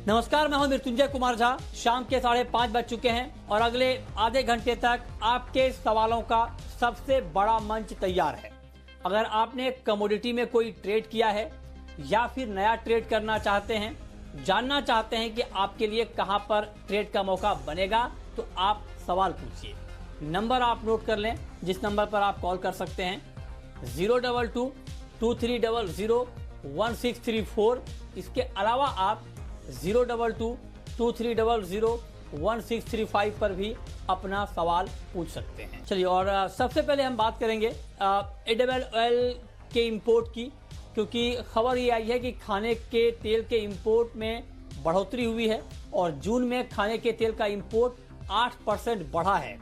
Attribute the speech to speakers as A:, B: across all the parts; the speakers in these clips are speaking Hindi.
A: नमस्कार, मैं हूं मृत्युंजय कुमार झा। शाम के 5:30 बज चुके हैं और अगले आधे घंटे तक आपके सवालों का सबसे बड़ा मंच तैयार है। अगर आपने कमोडिटी में कोई ट्रेड किया है या फिर नया ट्रेड करना चाहते हैं, जानना चाहते हैं कि आपके लिए कहां पर ट्रेड का मौका बनेगा, तो आप सवाल पूछिए। नंबर आप नोट कर लें, जिस नंबर पर आप कॉल कर सकते हैं 022-2300-1634। इसके अलावा आप 022-2300-1635 पर भी अपना सवाल पूछ सकते हैं। चलिए, और सबसे पहले हम बात करेंगे एडिबल ऑयल के इंपोर्ट की, क्योंकि खबर ये आई है कि खाने के तेल के इंपोर्ट में बढ़ोतरी हुई है और जून में खाने के तेल का इंपोर्ट 8% बढ़ा है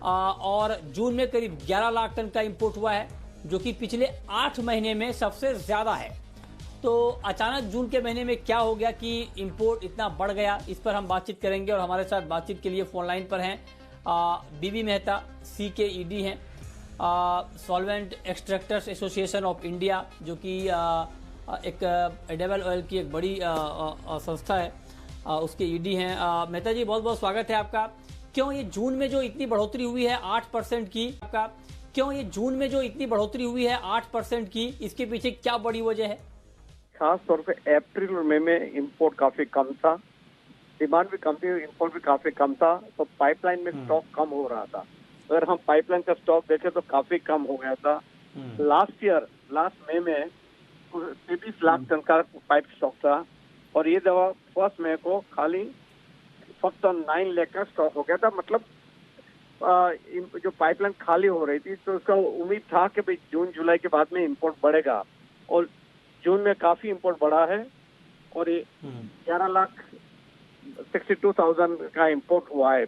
A: और जून में करीब 11 लाख टन का इंपोर्ट हुआ है, जो कि पिछले 8 महीने में सबसे ज्यादा है। तो अचानक जून के महीने में क्या हो गया कि इंपोर्ट इतना बढ़ गया, इस पर हम बातचीत करेंगे। और हमारे साथ बातचीत के लिए फोन लाइन पर हैं बीबी मेहता, CKED हैं, solvent extractors association of India, जो कि एक एडिबल ऑयल की एक बड़ी संस्था है, उसके ED हैं। मेहता जी, बहुत बहुत स्वागत है आपका। क्यों ये जून में जो इतनी बढ़ोतरी हुई है 8% की, आपका 8% की, इसके पीछे क्या बड़ी वजह है?
B: खास तौर पे अप्रैल और मई में इंपोर्ट काफी कम था, डिमांड भी कम थी, इंपोर्ट भी काफी कम था, तो पाइपलाइन में स्टॉक कम हो रहा था। अगर हम पाइपलाइन का स्टॉक देखें तो काफी कम हो गया था। लास्ट मई में 23 लाख टन का पाइप स्टॉक था और ये दवा 1 मई को खाली फक्त 9 लाख का स्टॉक हो गया था। मतलब जो पाइपलाइन खाली हो रही थी, तो उसका उम्मीद था कि भाई जून जुलाई के बाद में इंपोर्ट बढ़ेगा, और जून में काफी इंपोर्ट बढ़ा है और ये 11,62,000 का इंपोर्ट हुआ है।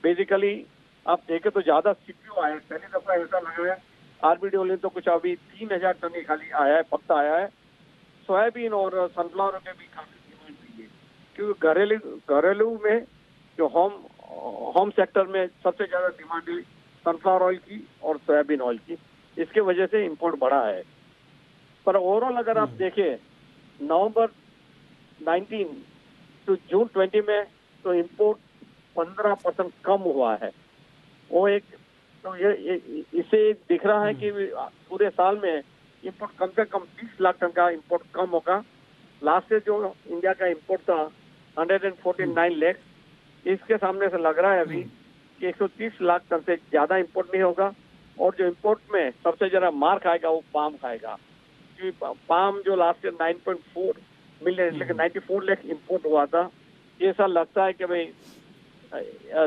B: बेसिकली आप देखें तो ज्यादा CPU आया है। पहली दफा ऐसा लग रहा है RBD ऑयल तो कुछ अभी 3,000 टन ही खाली आया है, पक्का आया है। सोयाबीन और सनफ्लावर में भी काफी डिमांड हुई है, क्योंकि घरेलू में जो होम सेक्टर में सबसे ज्यादा डिमांड है सनफ्लावर ऑयल की और सोयाबीन ऑयल की, इसके वजह से इंपोर्ट बढ़ा है। पर ओवरऑल अगर आप देखें नवंबर 19 to जून 20 में तो इंपोर्ट 15% कम हुआ है। वो एक तो ये इसे दिख रहा है कि पूरे साल में इंपोर्ट कम से कम 30 लाख टन का इंपोर्ट कम होगा। लास्ट ईयर जो इंडिया का इंपोर्ट था 149 लाख, इसके सामने से लग रहा है अभी कि 130 लाख टन से ज्यादा इंपोर्ट नहीं होगा। और जो इंपोर्ट में सबसे ज्यादा मार खाएगा वो पाम खाएगा। पाम जो लास्ट ईयर 9.4 मिलियन लेकिन 94 लाख इंपोर्ट हुआ था, ये साल लगता है कि भाई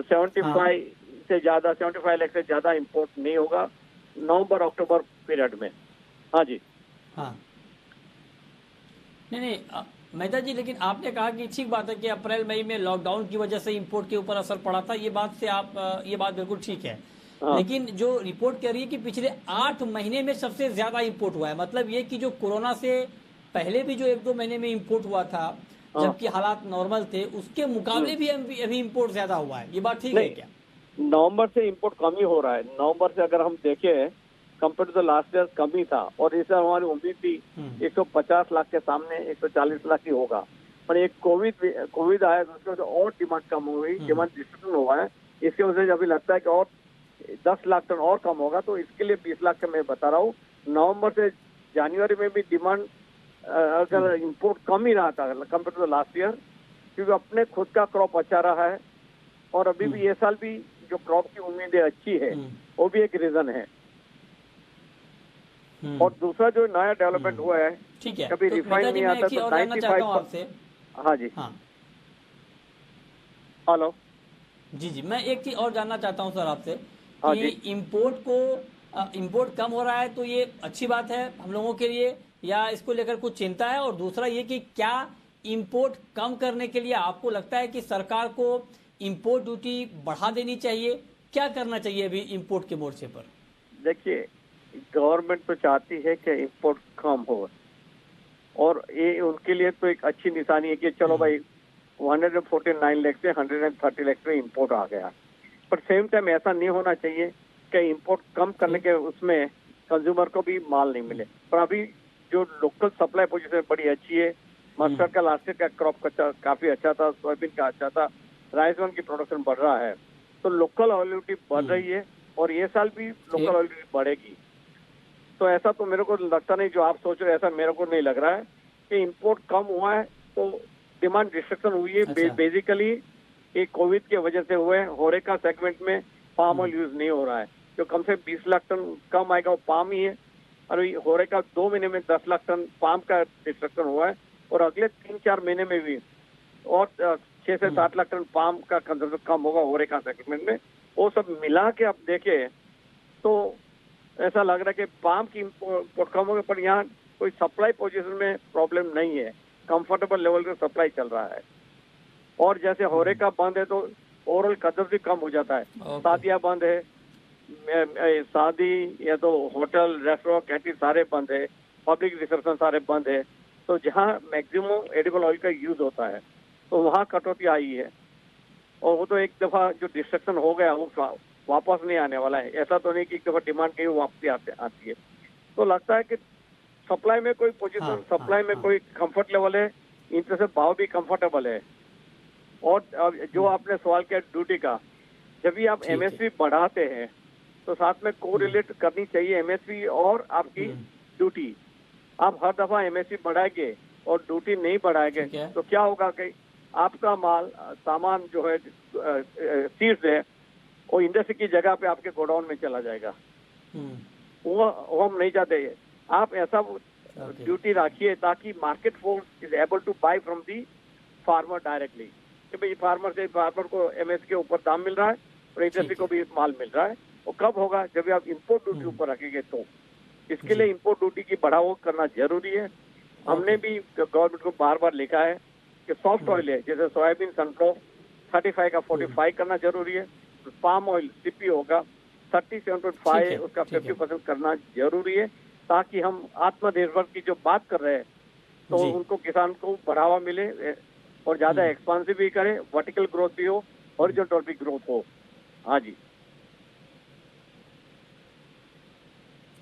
B: 75 लाख से ज्यादा इंपोर्ट नहीं होगा नवंबर अक्टूबर पीरियड में। हाँ जी,
A: हाँ, नहीं मेहता जी, लेकिन आपने कहा कि ठीक बात है कि अप्रैल मई में लॉकडाउन की वजह से इंपोर्ट के ऊपर असर पड़ा था। ये बात बिल्कुल ठीक है। हाँ। लेकिन जो रिपोर्ट कह रही है कि पिछले 8 महीने में सबसे ज्यादा इंपोर्ट हुआ है, मतलब ये कि जो कोरोना से पहले भी जो 1-2 महीने में इंपोर्ट हुआ था, जबकि हालात नॉर्मल थे, उसके मुकाबले भी अभी इंपोर्ट ज्यादा हुआ है। ये बात ठीक है क्या?
B: नवंबर से इंपोर्ट कम ही हो रहा है। नवंबर से अगर हम देखें compare to the last year कम ही था, और इस हमारी उम्मीद थी 150 लाख के सामने 140 लाख ही होगा। पर एक कोविड आया तो उसकी वजह से और डिमांड कम हो गई, डिमांड डिस्ट्रीब्यूशन हुआ है। इसकी वजह से अभी लगता है कि और 10 लाख टन और कम होगा, तो इसके लिए 20 लाख का मैं बता रहा हूँ। नवंबर से जनवरी में भी डिमांड अगर इंपोर्ट कम ही रहा था compare to the last year, क्योंकि अपने खुद का क्रॉप अच्छा रहा है और अभी भी ये साल भी जो क्रॉप की उम्मीदें अच्छी है, वो भी एक रीजन है। और दूसरा जो नया डेवलपमेंट हुआ है,
A: ठीक है,
B: कभी रिफाइन नहीं आता तो 95। हाँ जी,
A: हाँ,
B: हेलो
A: जी, मैं एक चीज और जानना चाहता हूँ सर आपसे कि इंपोर्ट कम हो रहा है तो ये अच्छी बात है हम लोगों के लिए, या इसको लेकर कुछ चिंता है? और दूसरा ये कि क्या इंपोर्ट कम करने के लिए आपको लगता है कि सरकार को इंपोर्ट ड्यूटी बढ़ा देनी चाहिए? क्या करना चाहिए अभी इंपोर्ट के मोर्चे पर?
B: देखिए, गवर्नमेंट तो चाहती है कि इंपोर्ट कम हो, और ये उनके लिए तो एक अच्छी निशानी है कि चलो भाई 149 लाख से 130 लाख में इंपोर्ट आ गया। पर सेम टाइम ऐसा नहीं होना चाहिए कि इंपोर्ट कम करने के उसमें कंज्यूमर को भी माल नहीं मिले। पर अभी जो लोकल सप्लाई पोजीशन बड़ी अच्छी है, मस्टर्ड का लास्ट ईयर का क्रॉप काफी अच्छा था, सोयाबीन का अच्छा था, राइस वन की प्रोडक्शन बढ़ रहा है, तो लोकल अवेलेबिलिटी बढ़ रही है और ये साल भी लोकल अवेलेबिलिटी बढ़ेगी। तो ऐसा तो मेरे को लगता नहीं, जो आप सोच रहे हैं ऐसा मेरे को नहीं लग रहा है कि इंपोर्ट कम हुआ है तो डिमांड डिस्ट्रक्शन हुई है।
A: अच्छा।
B: बेसिकली ये कोविड की वजह से हुए। होरेका सेगमेंट में पाम ऑयल यूज नहीं हो रहा है, जो कम से 20 लाख टन कम आएगा वो पाम ही है, और होरेका 2 महीने में 10 लाख टन पाम का डिस्ट्रक्शन हुआ है, और अगले 3-4 महीने में भी और 6 से 7 लाख टन पाम का कंजम्पशन कम होगा होरेका सेगमेंट में। वो सब मिला के आप देखें तो ऐसा लग रहा है कि पाम की इम्पोर्ट कम होगा, पर यहाँ कोई सप्लाई पोजीशन में प्रॉब्लम नहीं है, कंफर्टेबल लेवल का सप्लाई चल रहा है। और जैसे होरेका बंद है तो ओवरऑल कदम भी कम हो जाता है। शादियां बंद है, शादी या तो होटल रेस्टोरेंट कैंटीन सारे बंद है, पब्लिक रिसेप्शन सारे बंद है, तो जहाँ मैक्सिमम एडिबल ऑयल का यूज होता है तो वहाँ कटौती आई है, और वो तो एक दफा जो डिस्ट्रक्शन हो गया वो वापस नहीं आने वाला है। ऐसा तो नहीं कि एक दफा डिमांड की वापसी आती है। तो लगता है कि सप्लाई में कोई पोजीशन, सप्लाई में कोई कंफर्ट लेवल है, इनसे से भाव भी कंफर्टेबल है। और जो आपने सवाल किया ड्यूटी का, जब भी आप एमएसपी बढ़ाते हैं तो साथ में कोरिलेट करनी चाहिए एमएसपी और आपकी ड्यूटी। आप हर दफा एमएसपी बढ़ाएंगे और ड्यूटी नहीं बढ़ाएंगे तो क्या होगा कि आपका माल सामान जो है सीड्स है वो इंडस्ट्री की जगह पे आपके गोडाउन में चला जाएगा। वो हम नहीं चाहते। आप ऐसा ड्यूटी रखिए ताकि market force is able to buy from the farmer directly, कि भाई फार्मर को एमएस के ऊपर दाम मिल रहा है और इंडस्ट्री को भी माल मिल रहा है। वो कब होगा? जब आप इंपोर्ट ड्यूटी ऊपर रखेंगे तो। इसके लिए इंपोर्ट ड्यूटी की बढ़ाव करना जरूरी है। हमने भी गवर्नमेंट को बार बार लिखा है कि सॉफ्ट ऑयल है, जैसे सोयाबीन, सनफ्लावर 35 का 45 करना जरूरी है। पाम ऑयल सीपी होगा 37.5, उसका 50% करना जरूरी है, ताकि हम आत्मनिर्भर की जो बात कर रहे हैं तो उनको किसान को बढ़ावा मिले और ज्यादा एक्सपांसिव भी करे, वर्टिकल ग्रोथ भी हो, हॉरिजॉन्टल भी ग्रोथ हो। हाँ जी,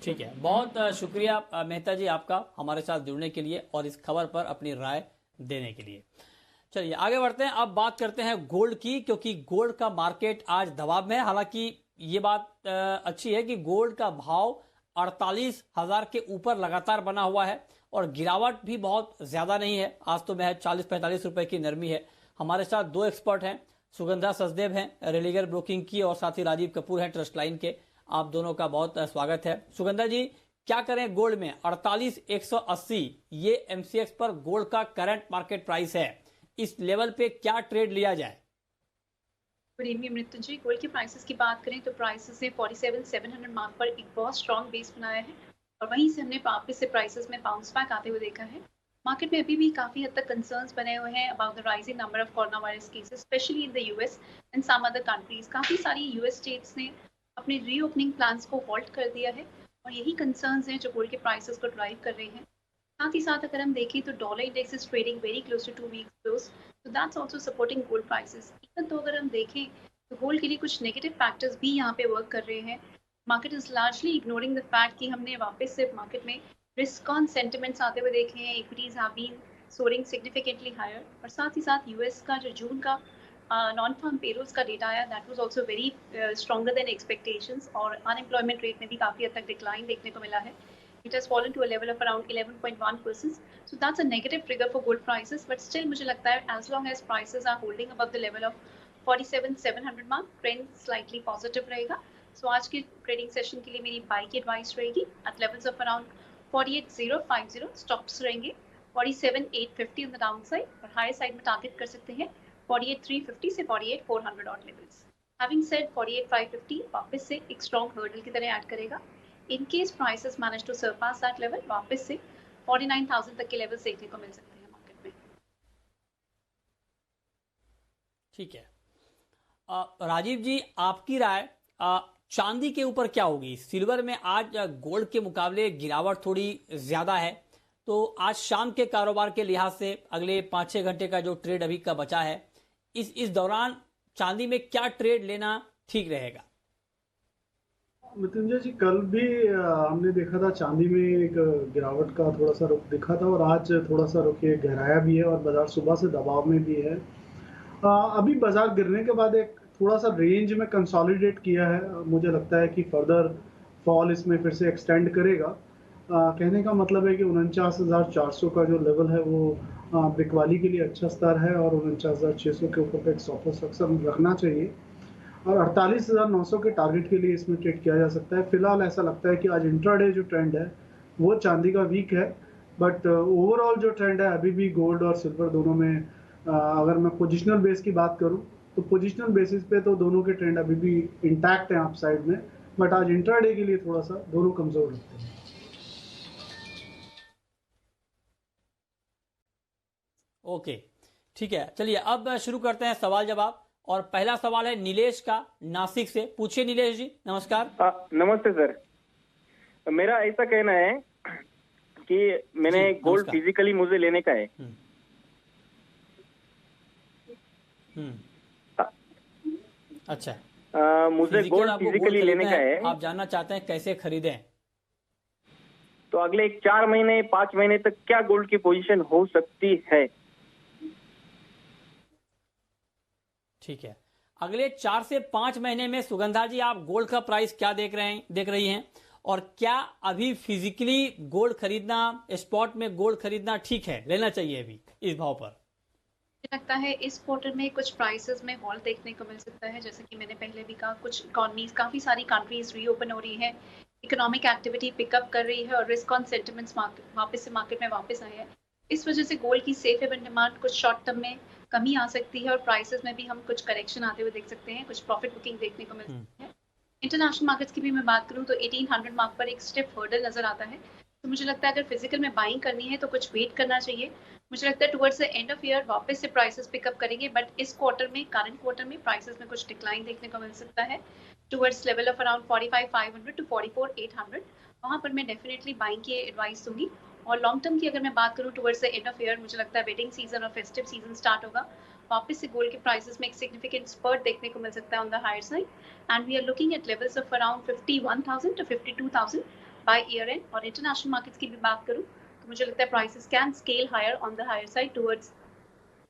A: ठीक है। बहुत शुक्रिया मेहता जी आपका हमारे साथ जुड़ने के लिए और इस खबर पर अपनी राय देने के लिए। चलिए आगे बढ़ते हैं। अब बात करते हैं गोल्ड की, क्योंकि गोल्ड का मार्केट आज दबाव में है। हालांकि ये बात अच्छी है कि गोल्ड का भाव 48,000 के ऊपर लगातार बना हुआ है और गिरावट भी बहुत ज्यादा नहीं है। आज तो महज 40-45 रुपए की नरमी है। हमारे साथ दो एक्सपर्ट हैं, सुगंधा सचदेव हैं रेलिगर ब्रोकिंग की, और साथ ही राजीव कपूर हैं ट्रस्ट लाइन के। आप दोनों का बहुत स्वागत है। सुगंधा जी, क्या करें गोल्ड में? 48,180 ये एमसीएक्स पर गोल्ड का करंट मार्केट प्राइस है। इस लेवल पे क्या ट्रेड लिया जाए?
C: Good evening Mrityunjay. गोल्ड के प्राइसेस की बात करें तो प्राइसेस ने 47,700 मार्क पर एक बहुत स्ट्रॉन्ग बेस बनाया है और वहीं से हमने वापस से प्राइसेस में बाउंस बैक आते हुए देखा है। मार्केट में अभी भी काफी हद तक कंसर्न्स बने हुए हैं about the rising number of corona virus cases, specially in the US and some other countries. काफी सारी यूएस स्टेट्स ने अपने रीओपनिंग प्लान्स को हॉल्ट कर दिया है और यही कंसर्न्स हैं जो गोल्ड के प्राइसेस को ड्राइव कर रहे हैं। साथ ही साथ अगर हम देखें तो dollar index is trading very close to 2 weeks close, so that's also supporting gold prices. Even though अगर हम देखें तो गोल्ड के लिए कुछ नेगेटिव फैक्टर्स भी यहाँ पे वर्क कर रहे हैं। Market is largely ignoring the fact कि हमने वापस से मार्केट में रिस्क ऑन सेंटिमेंट्स आते हुए देखे हैं। Equities have been soaring significantly higher, और साथ ही साथ यूएस का जो जून का नॉन फार्म पेरोल्स का डेटा आया, that was also very stronger than expectations, और अनएम्प्लॉयमेंट रेट में भी काफी हद तक डिक्लाइन देखने को मिला है। It has fallen to a level of around 11.1%. So that's a negative trigger for gold prices. But still मुझे लगता है as long as prices are holding above the level of 47,700 mark, trend slightly positive रहेगा. So आज के trading session के लिए मेरी buy की advice रहेगी at levels of around 48,050 stops रहेंगे, 47,850 on the downside, और higher side में target कर सकते हैं 48,350 से 48,400 odd levels. Having said 48,550 वापस से एक strong hurdle की तरह add करेगा। In case prices manage to surpass that level, वापस से 49,000 तक के लेवल्स देखने को मिल सकते हैं मार्केट में।
A: ठीक है। राजीव जी, आपकी राय चांदी के ऊपर क्या होगी? सिल्वर में आज गोल्ड के मुकाबले गिरावट थोड़ी ज्यादा है, तो आज शाम के कारोबार के लिहाज से अगले 5-6 घंटे का जो ट्रेड अभी का बचा है, इस दौरान चांदी में क्या ट्रेड लेना ठीक रहेगा?
D: मृत्युंजय जी, कल भी हमने देखा था चांदी में एक गिरावट का थोड़ा सा रुख दिखा था, और आज थोड़ा सा रुख ये गहराया भी है और बाजार सुबह से दबाव में भी है। अभी बाजार गिरने के बाद एक थोड़ा सा रेंज में कंसोलिडेट किया है। मुझे लगता है कि फर्दर फॉल इसमें फिर से एक्सटेंड करेगा। कहने का मतलब है कि 49,400 का जो लेवल है वो बिकवाली के लिए अच्छा स्तर है, और 49,600 के ऊपर का एक स्टॉप लॉस अक्सर रखना चाहिए, और 48,900 के टारगेट के लिए इसमें ट्रेड किया जा सकता है। फिलहाल ऐसा लगता है कि आज इंट्राडे जो ट्रेंड है वो चांदी का वीक है, बट ओवरऑल जो ट्रेंड है अभी भी गोल्ड और सिल्वर दोनों में, अगर मैं पोजिशनल बेस की बात करूं तो पोजिशनल बेसिस पे तो दोनों के ट्रेंड अभी भी इंटैक्ट हैं अप साइड में, बट आज इंट्राडे के लिए थोड़ा सा दोनों कमजोर लगते हैं।
A: ओके, ठीक है, चलिए अब शुरू करते हैं सवाल जवाब। और पहला सवाल है नीलेश का, नासिक से। पूछिए नीलेश जी। नमस्कार।
E: नमस्ते सर। मेरा ऐसा कहना है कि मैंने
A: जी,
E: गोल्ड
A: नमस्कार।
E: फिजिकली मुझे लेने का है।
A: अच्छा,
E: मुझे
A: फिजिकल
E: गोल्ड
A: आपको गोल्ड
E: फिजिकली लेने
A: खरीदना
E: का
A: है,
E: है।
A: आप जानना चाहते हैं कैसे खरीदें।
E: तो अगले 4 महीने 5 महीने तक क्या गोल्ड की पोजीशन हो सकती है?
A: ठीक है, अगले 4 से 5 महीने में सुगंधा जी आप गोल्ड का प्राइस क्या देख रही हैं, और क्या अभी फिजिकली गोल्ड खरीदना, स्पॉट में गोल्ड खरीदना ठीक है, लेना चाहिए अभी इस भाव पर?
C: मुझे लगता है इस क्वार्टर में कुछ प्राइसेस में हॉल देखने को मिल सकता है। जैसे कि मैंने पहले भी कहा, कुछ इकोनॉमीज, काफी सारी कंट्रीज रीओपन हो रही है, इकोनॉमिक एक्टिविटी पिकअप कर रही है, और रिस्क ऑन सेंटिमेंट्स मार्केट में वापस आए हैं। इस वजह से गोल्ड की सेफ हेवन डिमांड कुछ शॉर्ट टर्म में कमी आ सकती है, और प्राइसेस में भी हम कुछ करेक्शन आते हुए देख सकते हैं, कुछ प्रॉफिट बुकिंग देखने को मिल सकती है। इंटरनेशनल मार्केट्स की भी मैं बात करूं तो 1800 मार्क पर एक स्टिफ हर्डल नजर आता है। तो मुझे लगता है अगर फिजिकल में बाइंग करनी है तो कुछ वेट करना चाहिए। मुझे लगता है towards the end of year वापस से प्राइसेस पिकअप करेंगे, बट इस क्वार्टर में, करंट क्वार्टर में प्राइसेस में कुछ डिक्लाइन देखने को मिल सकता है towards level of around 45,500 to 44,800। वहां पर मैं डेफिनेटली बाइंग की एडवाइस दूंगी। और लॉन्ग टर्म की अगर मैं बात करूं towards the end of year, मुझे लगता है वेडिंग सीजन और फेस्टिव सीजन स्टार्ट होगा, वापस से गोल्ड के प्राइसेस में एक सिग्निफिकेंट स्पर्ट देखने को मिल सकता है on the higher side, and we are looking at levels of around 51,000 to 52,000 by year end. और इंटरनेशनल मार्केट्स की भी बात करूं तो मुझे लगता है prices can scale higher on the higher side towards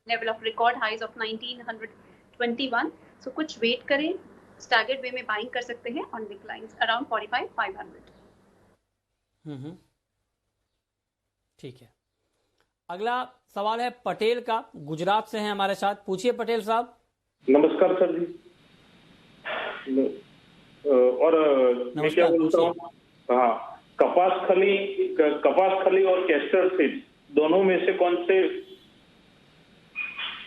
C: level of record highs of 1921। So कुछ वेट करें, स्टैगर्ड वे में बाइंग कर सकते हैं ऑन डिक्लाइंस अराउंड 45,500।
A: ठीक है, अगला सवाल है पटेल का, गुजरात से हैं हमारे साथ। पूछिए पटेल साहब।
F: नमस्कार सर जी। और मैं क्या बोलता हूँ, हाँ, कपास खली और कैस्टर सीड दोनों में से कौन से?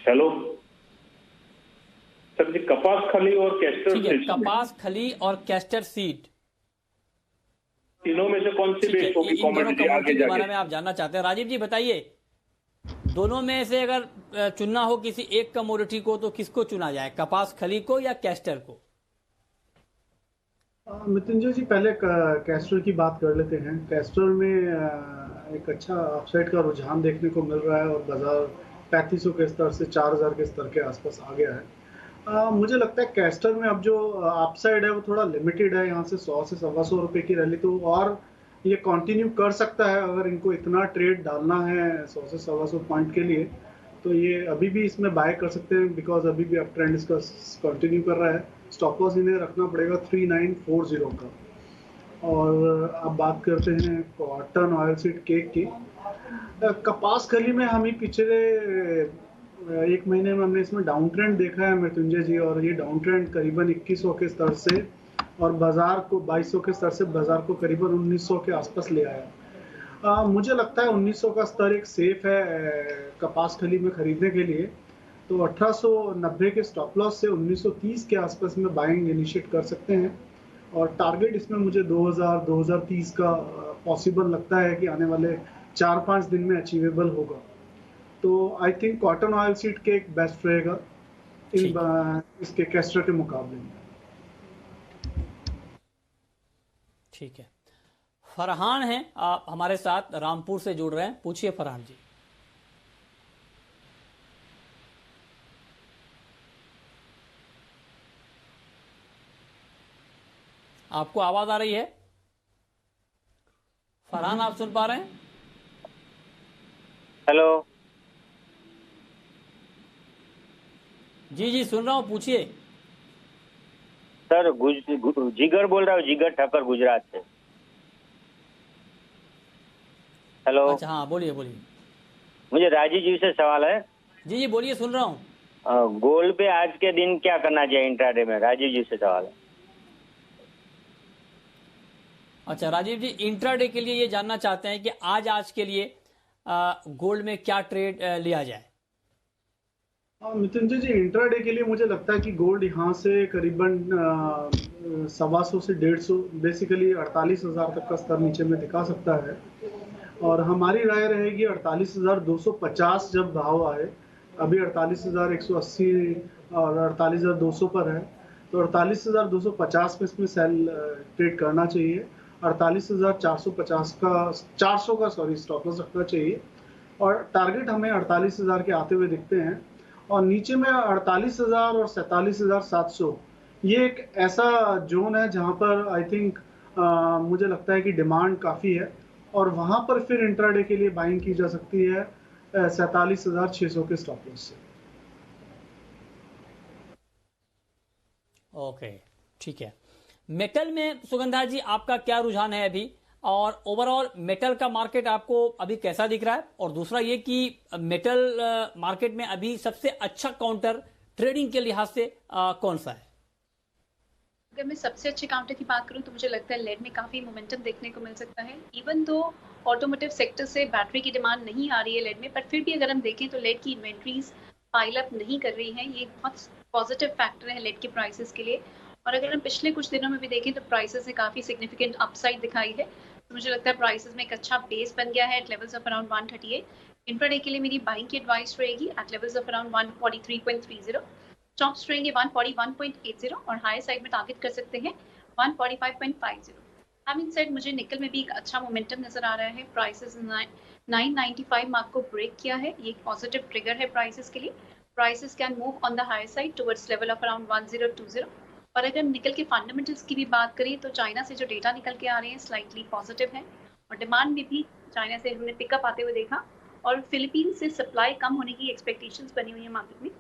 F: हेलो सर जी, कपास खली और कैस्टर सीड,
A: कपास खली और कैस्टर सीड
F: तीनों में से कौन सी बेस्ट होगी कमोडिटी आगे
A: के बारे में
F: जाके?
A: आप जानना चाहते हैं। राजीव जी बताइए, दोनों में से अगर चुनना हो किसी एक कमोडिटी को तो किसको चुना जाए, कपास खली को या कैस्टर को?
D: मृत्युंजय जी, पहले कैस्टर की बात कर लेते हैं। कैस्टर में एक अच्छा अपसाइड का रुझान देखने को मिल रहा है, और बाजार 3500 के स्तर से 4000 के स्तर के आसपास आ गया है। मुझे लगता है कैस्टर में अब जो अपसाइड है वो थोड़ा लिमिटेड है। यहाँ से 100 से 125 रुपए की रैली तो और ये कंटिन्यू कर सकता है। अगर इनको इतना ट्रेड डालना है 100 से 125 पॉइंट के लिए, तो ये अभी भी इसमें बाय कर सकते हैं, बिकॉज अभी भी अप ट्रेंड इसका कंटिन्यू कर रहा है। स्टॉप लॉस इन्हें रखना पड़ेगा 3940 का। और अब बात करते हैं कॉटन ऑयल सीड केक की। कपास खली में हम ही पिछले एक महीने में हमने इसमें डाउन ट्रेंड देखा है मृत्युंजय जी, और ये डाउन ट्रेंड करीबन 2100 के स्तर से और बाजार को 2200 के स्तर से बाजार को करीबन 1900 के आसपास ले आया। मुझे लगता है 1900 का स्तर एक सेफ है कपास खली में खरीदने के लिए। तो 1890 के स्टॉप लॉस से 1930 के आसपास में बाइंग इनिशिएट कर सकते हैं, और टारगेट इसमें मुझे 2030 का पॉसिबल लगता है कि आने वाले 4-5 दिन में अचीवेबल होगा। तो I think cotton oil seed के एक बेस्ट रहेगा इसके कैस्टर के मुकाबले में।
A: ठीक है, फरहान हैं आप हमारे साथ, रामपुर से जुड़ रहे हैं। पूछिए फरहान जी। आपको आवाज आ रही है? फरहान, आप सुन पा रहे हैं?
G: हेलो
A: जी जी सुन रहा हूँ, पूछिए।
G: सर, जिगर बोल रहा हूँ, जिगर ठक्कर, गुजरात से। हेलो।
A: अच्छा हाँ, बोलिए बोलिए।
G: मुझे राजीव जी से सवाल है।
A: जी जी बोलिए, सुन रहा हूँ।
G: गोल्ड पे आज के दिन क्या करना चाहिए इंट्राडे में? राजीव जी से सवाल है।
A: अच्छा राजीव जी, इंट्राडे के लिए ये जानना चाहते हैं कि आज के लिए गोल्ड में क्या ट्रेड लिया जाए?
D: मिथुन जी, इंट्राडे के लिए मुझे लगता है कि गोल्ड यहाँ से करीबन 125 से 150, बेसिकली 48,000 तक का स्तर नीचे में दिखा सकता है। और हमारी राय रहेगी 48,250 जब भाव आए, अभी 48,180 और 48,200 पर है, तो 48,250 में इसमें सेल ट्रेड करना चाहिए। 48,450 का 400 का स्टॉप लॉस रखना चाहिए और टारगेट हमें 48,000 के आते हुए दिखते हैं। और नीचे में 48,000 और 47,700 ये एक ऐसा जोन है जहां पर आई थिंक मुझे लगता है कि डिमांड काफ़ी है और वहां पर फिर इंट्राडे के लिए बाइंग की जा सकती है 47,600 के स्टॉप लॉस से।
A: ओके, ठीक है। मेटल में सुगंधा जी आपका क्या रुझान है अभी, और ओवरऑल मेटल का मार्केट आपको अभी कैसा दिख रहा है? और दूसरा ये कि मेटल मार्केट में अभी सबसे अच्छा काउंटर ट्रेडिंग के लिहाज से कौन सा है?
C: अगर मैं सबसे अच्छे काउंटर की बात करूं तो मुझे लगता है लेड में काफी मोमेंटम देखने को मिल सकता है। इवन दो ऑटोमोटिव सेक्टर से बैटरी की डिमांड नहीं आ रही है लेड में, पर फिर भी अगर हम देखें तो लेड की इन्वेंट्रीज पाइल अप नहीं कर रही हैं। ये बहुत पॉजिटिव फैक्टर है लेड के प्राइसेस के लिए। और अगर हम पिछले कुछ दिनों में भी देखें तो प्राइसेस ने काफी सिग्निफिकेंट अपसाइड दिखाई है। तो मुझे लगता है प्राइसेस में एक अच्छा बेस बन गया है at levels of around 138। Intraday के लिए मेरी बाइंग की एडवाइस रहेगी at levels of around 143.30। Stops रहेंगे 141.80 और हाई साइड में टारगेट कर सकते हैं 145.50। हैविंग सेड, मुझे निकल में भी एक अच्छा मोमेंटम नजर आ रहा है। प्राइसेस 995 मार्क को ब्रेक किया है, ये एक पॉजिटिव ट्रिगर है प्राइसेस के लिए। Prices can move on the high side towards level of around 1020। और अगर निकल के फंडामेंटल्स की भी बात करें तो चाइना से जो डेटा निकल के आ रहे हैं स्लाइटली पॉजिटिव है और डिमांड में भी चाइना से हमने पिकअप आते हुए देखा और फिलीपीन से सप्लाई कम होने की एक्सपेक्टेशंस बनी हुई है मार्केट में।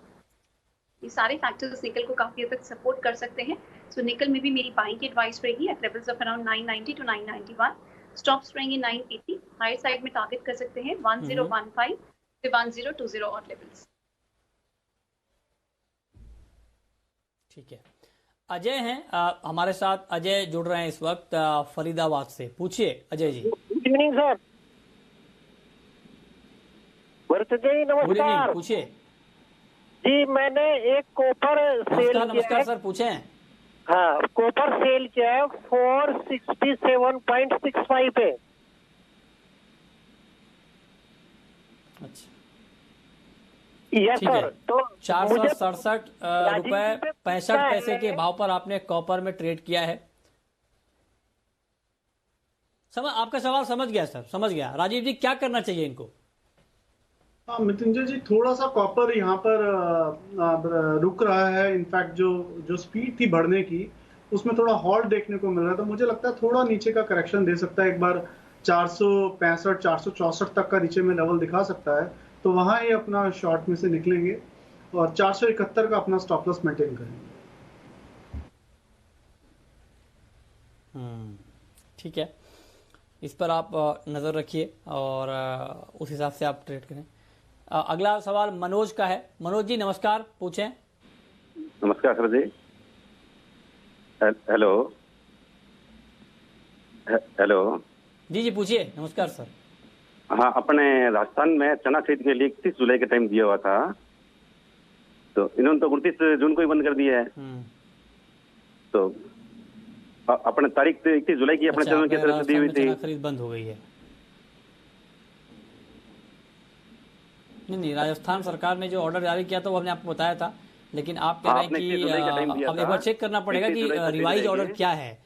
C: ये सारे फैक्टर्स निकल को काफी हद तक सपोर्ट कर सकते हैं। सो निकल में भी मेरी बाइंग की एडवाइस रहेगी at levels of around 990 to 991। Stops रहेंगे 980, हाई साइड में टारगेट कर सकते हैं 1015 से 1020 और लेवल्स।
A: ठीक है, अजय हैं हमारे साथ। अजय जुड़ रहे हैं इस वक्त फरीदाबाद से। पूछिए Ajay ji.
E: Good evening sir. जी नमस्कार।
A: पूछिए
E: जी, मैंने एक कॉपर सेल किया है।
A: नमस्कार सर, पूछें।
E: हाँ, कॉपर सेल किया है 467.65 पे।
A: अच्छा,
E: यस
A: ठीक
E: सर।
A: है।
E: तो
A: 467 रुपए 65 पैसे के भाव पर आपने कॉपर में ट्रेड किया है। आपका सवाल समझ गया सर, समझ गया। राजीव जी, क्या करना चाहिए इनको?
D: हाँ मृत्युंजय जी, थोड़ा सा कॉपर यहाँ पर रुक रहा है। इनफैक्ट जो स्पीड थी बढ़ने की उसमें थोड़ा हॉल्ट देखने को मिल रहा है, तो मुझे लगता है थोड़ा नीचे का करेक्शन दे सकता है। एक बार 465 464 तक का नीचे में लेवल दिखा सकता है, तो वहां ये अपना शॉर्ट में से निकलेंगे और 471 का अपना स्टॉप लॉस मेंटेन करेंगे।
A: ठीक है, इस पर आप नजर रखिए और उस हिसाब से आप ट्रेड करें। अगला सवाल मनोज का है। मनोज जी नमस्कार, पूछें।
H: नमस्कार सर जी। Hello hello.
A: जी जी पूछिए। नमस्कार सर।
H: हाँ, अपने राजस्थान में चना खरीद के लिए 31 जुलाई का टाइम दिया हुआ था, तो इन्होंने तो 29 जून को ही बंद कर दिया है। तो अपने तारीख 31 जुलाई की अपने चैनल की तरफ से दी हुई थी।
A: खरीद बंद हो गई है। नहीं, राजस्थान सरकार ने जो ऑर्डर जारी किया था वो हमने आपको बताया था, लेकिन आप कह रहे हैं कि अब एक बार चेक करना पड़ेगा कि रिवाइज ऑर्डर क्या है।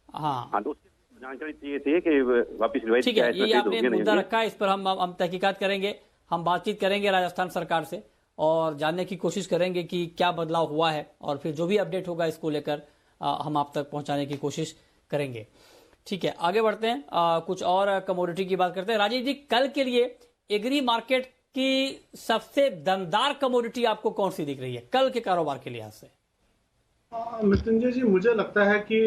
A: हाँ,
H: तो जानकारी चाहिए थी कि वापस रिवाइज।
A: ठीक है, ये आपने मुद्दा रखा है, इस पर हम तहकीकात करेंगे, हम बातचीत करेंगे राजस्थान सरकार से और जानने की कोशिश करेंगे कि क्या बदलाव हुआ है, और फिर जो भी अपडेट होगा इसको लेकर हम आप तक पहुंचाने की कोशिश करेंगे। ठीक है, आगे बढ़ते हैं, कुछ और कमोडिटी की बात करते हैं। राजीव जी, कल के लिए एग्री मार्केट की सबसे दमदार कमोडिटी आपको कौन सी दिख रही है कल के कारोबार के लिहाज से?
D: मृत्युंजय जी, मुझे लगता है कि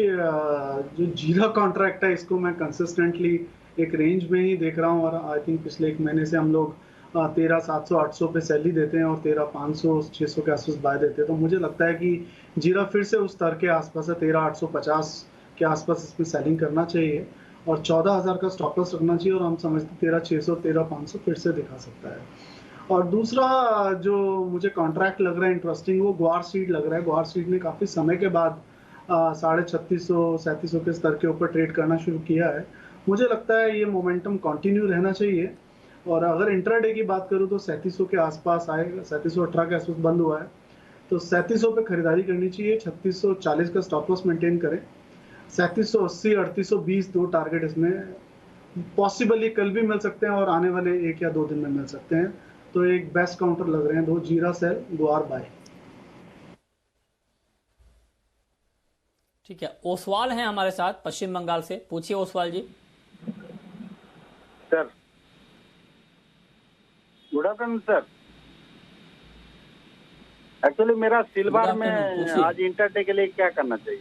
D: जो जीरा कॉन्ट्रैक्ट है इसको मैं कंसिस्टेंटली एक रेंज में ही देख रहा हूँ, और आई थिंक पिछले एक महीने से हम लोग 13,700-800 पे सेल ही देते हैं और 13,500-600 के आसपास बाय देते हैं। तो मुझे लगता है कि जीरा फिर से उस स्तर के आसपास है, 13,850 के आसपास इसमें सेलिंग करना चाहिए और 14,000 का स्टॉप लॉस रखना चाहिए, और हम समझते 13,600 13,500 फिर से दिखा सकता है। और दूसरा जो मुझे कॉन्ट्रैक्ट लग रहा है इंटरेस्टिंग, वो ग्वार सीड लग रहा है। ग्वार सीड ने काफ़ी समय के बाद 3600-3700 के स्तर के ऊपर ट्रेड करना शुरू किया है। मुझे लगता है ये मोमेंटम कंटिन्यू रहना चाहिए, और अगर इंट्राडे की बात करूँ तो 3700 के आसपास आएगा, 3718 के आसपास बंद हुआ है, तो 3700 पे खरीदारी करनी चाहिए। 3640 का स्टॉप लॉस मेंटेन करें। 3780 3820 दो टारगेट इसमें पॉसिबली कल भी मिल सकते हैं और आने वाले 1 या 2 दिन में मिल सकते हैं। तो एक बेस्ट काउंटर लग रहे हैं दो, जीरा सेल, ग्वार बाय।
A: ठीक है, ओसवाल हैं हमारे साथ पश्चिम बंगाल से। पूछिए Oswal ji.
E: Sir good afternoon sir. Actually मेरा सिल्वर में आज इंटरडे के लिए क्या करना चाहिए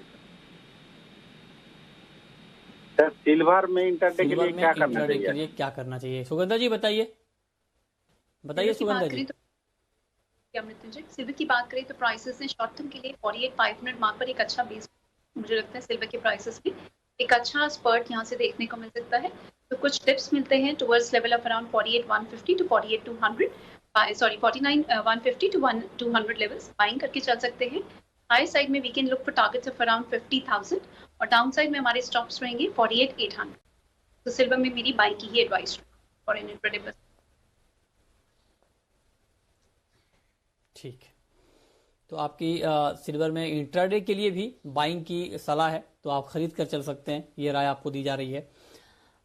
E: सर? सिल्वर में इंटरडे के लिए क्या करना चाहिए?
A: क्या करना चाहिए सुगंधा जी, बताइए सुगंधा जी।
C: मृत्युंजय, सिल्वर की बात करें तो प्राइसेस ने शॉर्ट टर्म के लिए 48,500 मार्क पर एक अच्छा बेस, मुझे लगता है सिल्वर के प्राइसेस में एक अच्छा स्पर्ट यहाँ से देखने को मिल सकता है। तो कुछ टिप्स मिलते हैं towards level of around 48,150 to 48,200, sorry 49,150 to 200 levels buying करके चल सकते हैं। हाई साइड में we can look for targets of around 50,000 और डाउन साइड में हमारे स्टॉप्स रहेंगे 48,800। तो सिल्वर में मेरी बाइंग की ही advice for an intraday person.
A: ठीक है, तो आपकी सिल्वर में इंट्राडे के लिए भी बाइंग की सलाह है, तो आप खरीद कर चल सकते हैं, ये राय आपको दी जा रही है।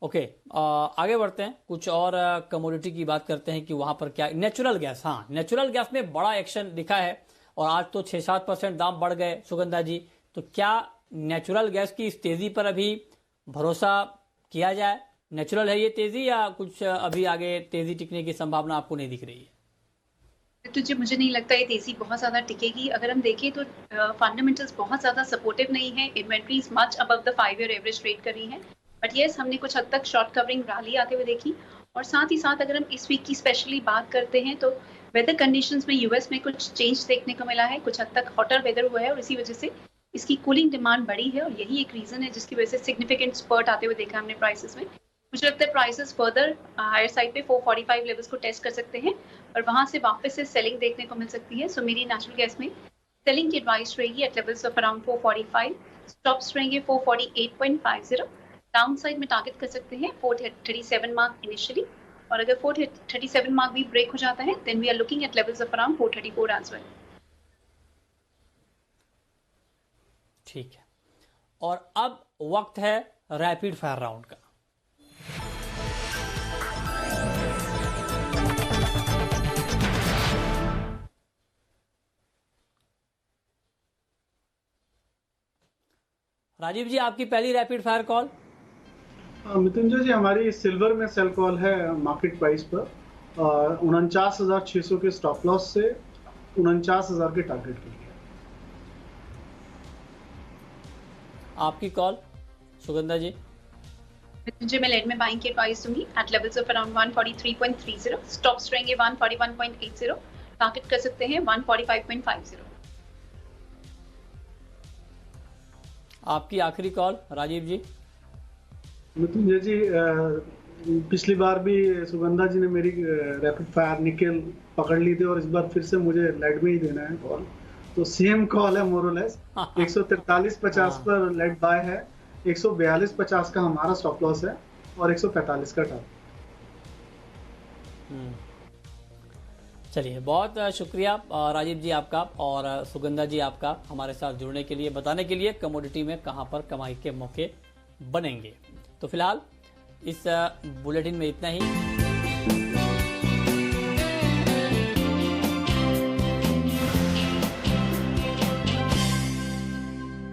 A: ओके, आगे बढ़ते हैं, कुछ और कमोडिटी की बात करते हैं कि वहां पर क्या। नेचुरल गैस, हाँ नेचुरल गैस में बड़ा एक्शन दिखा है और आज तो 6-7% दाम बढ़ गए सुगंधा जी। तो क्या नेचुरल गैस की इस तेजी पर अभी भरोसा किया जाए? नेचुरल है ये तेजी या कुछ अभी आगे तेजी टिकने की संभावना आपको नहीं दिख रही है?
C: तो जी मुझे नहीं लगता ये तेजी बहुत ज़्यादा टिकेगी। अगर हम देखें तो फंडामेंटल्स बहुत ज़्यादा सपोर्टिव नहीं है, inventories much above the 5 year average trade कर रही हैं, बट येस हमने कुछ हद तक शॉर्ट कवरिंग रैली आते हुए देखी। और साथ ही साथ अगर हम इस वीक की स्पेशली बात करते हैं तो वेदर कंडीशंस में यूएस में कुछ चेंज देखने को मिला है, कुछ हद तक हॉटर वेदर हुआ है और इसी वजह से इसकी कूलिंग डिमांड बढ़ी है, और यही एक रीज़न है जिसकी वजह से सिग्निफिकेंट स्पर्ट आते हुए देखा हमने प्राइसेस में। मुझे लगता है प्राइसेस फर्दर हायर साइड पे 445 लेवल्स को टेस्ट कर सकते हैं और वहां से वापस से सेलिंग देखने को मिल सकती है। सो मेरी नेचुरल गैस में सेलिंग की एडवाइस रहेगी at levels of around 445, stops रहेंगे 448.50, डाउन साइड में टारगेट कर सकते हैं 437 मार्क इनिशियली, और अगर 437 मार्क भी ब्रेक हो जाता है then we are looking at levels of around 434 as well.
A: ठीक है, और अब वक्त है रैपिड फायर राउंड का। राजीव जी, आपकी पहली रैपिड फायर कॉल।
D: मृत्युंजय जी, हमारी सिल्वर में सेल कॉल है मार्केट प्राइस पर 49,600 के स्टॉप लॉस से 49,000 के टारगेट के लिए।
A: आपकी कॉल सुगंधा जी।
C: मुझे मैं लेड में बाइंग की एडवाइस दूंगी at levels of around 143.30, stops रहेंगे 141.80, टारगेट कर सकते हैं 145.50।
A: आपकी आखिरी कॉल राजीव जी।
D: मृत्युंजय जी, पिछली बार भी सुगंधा जी ने मेरी रैपिड फायर निकेल पकड़ ली थी और इस बार फिर से मुझे लेड में ही देना है कॉल, तो सेम कॉल है मोरलेस। 143.50 पर लेड बाय है, 142.50 का हमारा स्टॉप लॉस है और 145 का टारगेट।
A: चलिए, बहुत शुक्रिया राजीव जी आपका और सुगंधा जी आपका हमारे साथ जुड़ने के लिए, बताने के लिए कमोडिटी में कहां पर कमाई के मौके बनेंगे। तो फिलहाल इस बुलेटिन में इतना ही।